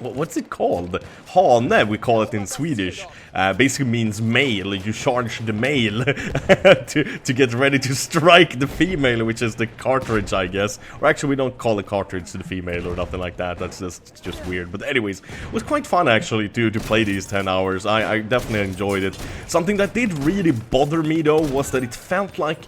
what's it called? Hane, we call it in Swedish. Basically means male. You charge the male to get ready to strike the female, which is the cartridge, I guess. Or actually, we don't call the cartridge to the female or nothing like that. That's just weird. But anyways, it was quite fun actually to play these 10 hours. I definitely enjoyed it. Something that did really bother me though was that it felt like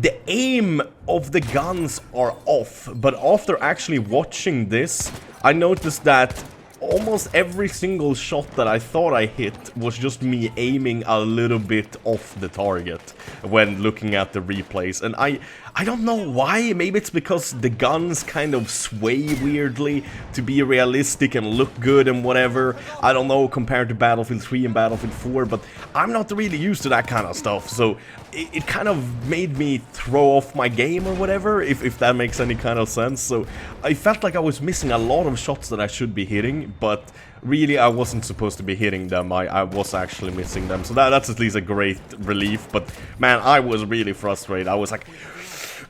the aim of the guns are off, but after actually watching this, I noticed that almost every single shot that I thought I hit was just me aiming a little bit off the target when looking at the replays. And I don't know why. Maybe it's because the guns kind of sway weirdly to be realistic and look good and whatever. I don't know, compared to Battlefield 3 and Battlefield 4, but I'm not really used to that kind of stuff. So it kind of made me throw off my game or whatever, if that makes any kind of sense. So I felt like I was missing a lot of shots that I should be hitting, but really I wasn't supposed to be hitting them. I was actually missing them. So that's at least a great relief. But man, I was really frustrated. I was like,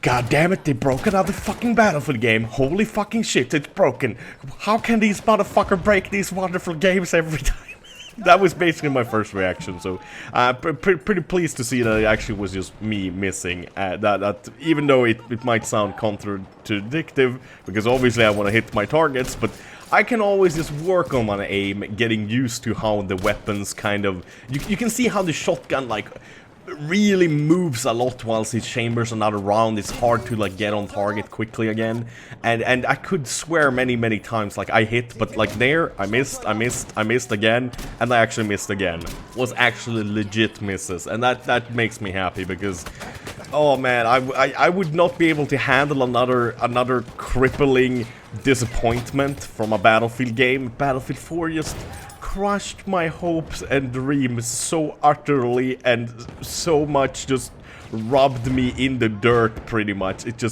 God damn it, they broke another fucking Battlefield game. Holy fucking shit, it's broken. How can these motherfuckers break these wonderful games every time? That was basically my first reaction, so pretty pleased to see that it actually was just me missing. That even though it might sound contradictive, because obviously I want to hit my targets, but I can always just work on my aim, getting used to how the weapons kind of... You can see how the shotgun, like, really moves a lot whilst it chambers another round. It's hard to like get on target quickly again, and I could swear many times like I hit, but like there I missed again, and I actually missed again. Was actually legit misses, and that makes me happy, because oh man, I would not be able to handle another crippling disappointment from a Battlefield game. Battlefield 4 just crushed my hopes and dreams so utterly, and so much just rubbed me in the dirt pretty much. It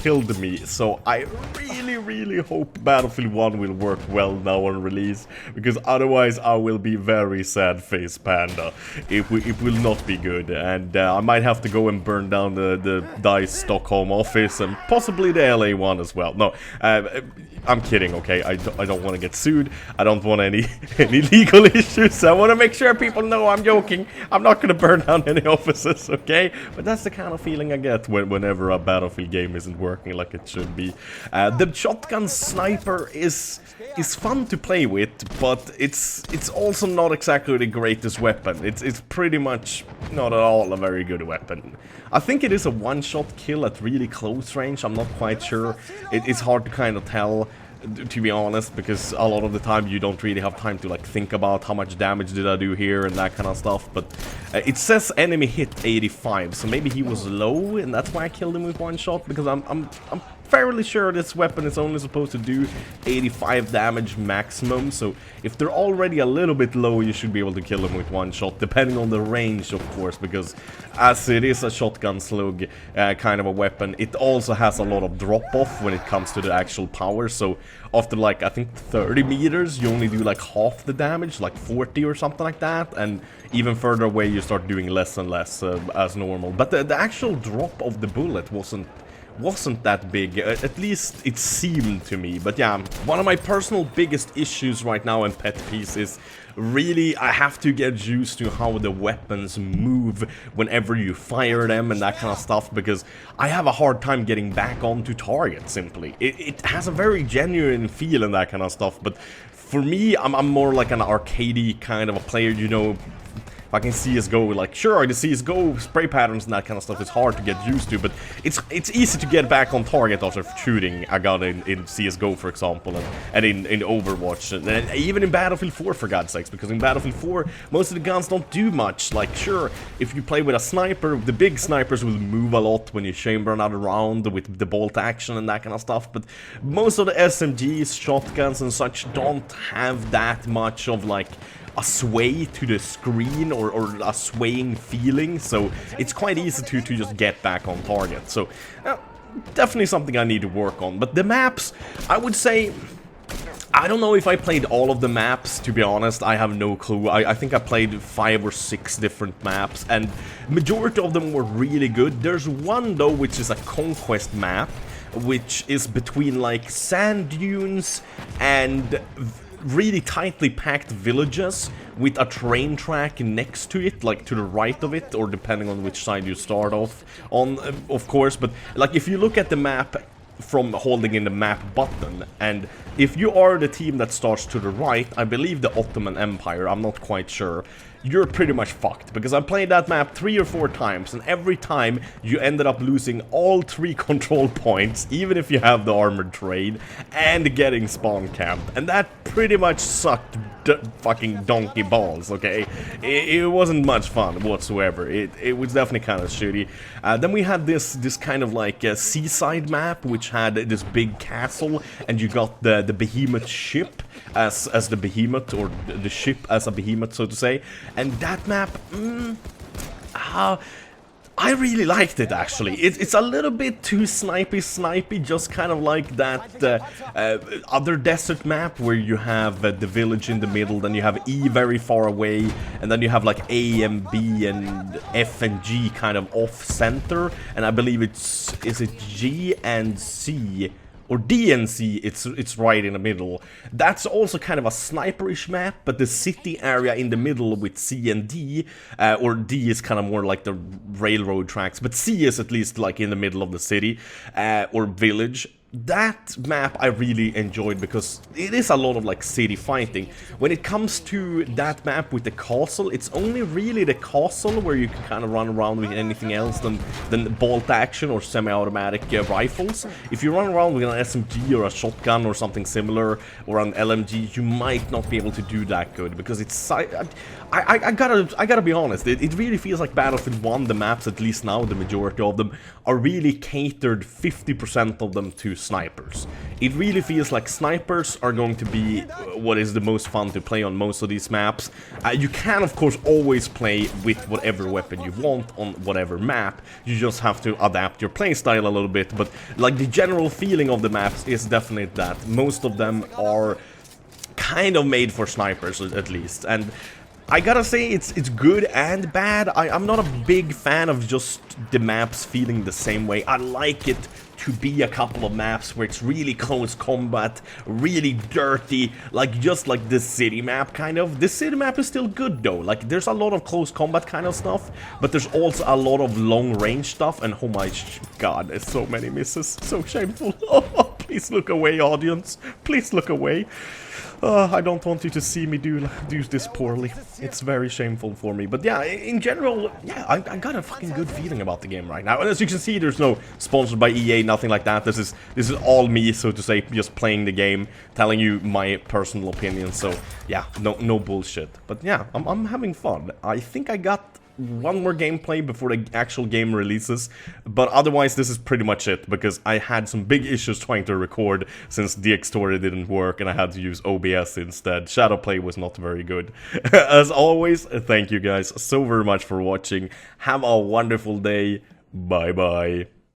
killed me. So I really hope Battlefield 1 will work well now on release, because otherwise I will be very sad face panda. It will not be good, and I might have to go and burn down the DICE Stockholm office, and possibly the LA one as well. No, I'm kidding, okay? I don't want to get sued. I don't want any legal issues. I want to make sure people know I'm joking. I'm not going to burn down any offices, okay? But that's the kind of feeling I get whenever a Battlefield game isn't working like it should be. The shotgun sniper is fun to play with, but it's also not exactly the greatest weapon. It's pretty much not at all a very good weapon. I think it is a one-shot kill at really close range. I'm not quite sure. It's hard to kind of tell, to be honest, because a lot of the time you don't really have time to like think about how much damage did I do here and that kind of stuff. But it says enemy hit 85, so maybe he was low and that's why I killed him with one shot, because I'm fairly sure this weapon is only supposed to do 85 damage maximum. So if they're already a little bit low, you should be able to kill them with one shot, depending on the range, of course, because as it is a shotgun slug kind of a weapon, it also has a lot of drop-off when it comes to the actual power. So after like, I think 30 meters, you only do like half the damage, like 40 or something like that, and even further away you start doing less and less as normal. But the actual drop of the bullet wasn't that big, at least it seemed to me. But yeah, one of my personal biggest issues right now and pet peeves is really I have to get used to how the weapons move whenever you fire them and that kind of stuff, because I have a hard time getting back onto target simply. It has a very genuine feel and that kind of stuff, but for me, I'm more like an arcadey kind of a player, you know. Fucking CSGO, like, sure, the CSGO spray patterns and that kind of stuff is hard to get used to, but it's easy to get back on target after shooting a gun in CSGO, for example, and in Overwatch, and even in Battlefield 4, for God's sakes, because in Battlefield 4, most of the guns don't do much. Like, sure, if you play with a sniper, the big snipers will move a lot when you chamber another round with the bolt action and that kind of stuff, but most of the SMGs, shotguns and such don't have that much of, like, a sway to the screen or a swaying feeling, so it's quite easy to just get back on target. So definitely something I need to work on. But the maps, I would say, I don't know if I played all of the maps, to be honest. I have no clue. I think I played 5 or 6 different maps, and majority of them were really good. There's one though which is a conquest map, which is between like sand dunes and really tightly packed villages with a train track next to it, like to the right of it, or depending on which side you start off on, of course. But like if you look at the map from holding in the map button, and if you are the team that starts to the right, I believe the Ottoman Empire, I'm not quite sure, you're pretty much fucked, because I played that map 3 or 4 times, and every time you ended up losing all 3 control points, even if you have the armored train, and getting spawn camped, and that pretty much sucked fucking donkey balls, okay? It wasn't much fun whatsoever. It was definitely kind of shitty. Then we had this kind of like seaside map, which had this big castle, and you got the behemoth ship as the behemoth, or the ship as a behemoth, so to say. And that map, I really liked it, actually. It's a little bit too snipey, just kind of like that other desert map where you have the village in the middle, then you have E very far away, and then you have like A and B and F and G kind of off-center, and I believe is it G and C? Or D and C, it's right in the middle. That's also kind of a sniperish map, but the city area in the middle with C and D, or D is kind of more like the railroad tracks, but C is at least like in the middle of the city, or village. That map I really enjoyed because it is a lot of like city fighting. When it comes to that map with the castle, it's only really the castle where you can kind of run around with anything else than bolt action or semi-automatic rifles. If you run around with an SMG or a shotgun or something similar, or an LMG, you might not be able to do that good, because it's... I gotta be honest, it really feels like Battlefield 1, the maps, at least now, the majority of them, are really catered 50% of them to snipers. It really feels like snipers are going to be what is the most fun to play on most of these maps. You can, of course, always play with whatever weapon you want on whatever map. You just have to adapt your playstyle a little bit, but like the general feeling of the maps is definitely that. Most of them are kind of made for snipers, at least, and I gotta say, it's good and bad. I'm not a big fan of just the maps feeling the same way. I like it to be a couple of maps where it's really close combat, really dirty, like just like this city map kind of. This city map is still good though, like there's a lot of close combat kind of stuff, but there's also a lot of long range stuff, and oh my god, there's so many misses, so shameful. Oh, please look away, audience, please look away. I don't want you to see me do this poorly. It's very shameful for me. But yeah, in general, yeah, I got a fucking good feeling about the game right now. And as you can see, there's no sponsored by EA, nothing like that. This is all me, so to say, just playing the game, telling you my personal opinion. So yeah, no bullshit. But yeah, I'm having fun. I think I got one more gameplay before the actual game releases, but otherwise this is pretty much it, because I had some big issues trying to record since DxTory didn't work and I had to use OBS instead. Shadowplay was not very good. As always, thank you guys so very much for watching. Have a wonderful day. Bye bye.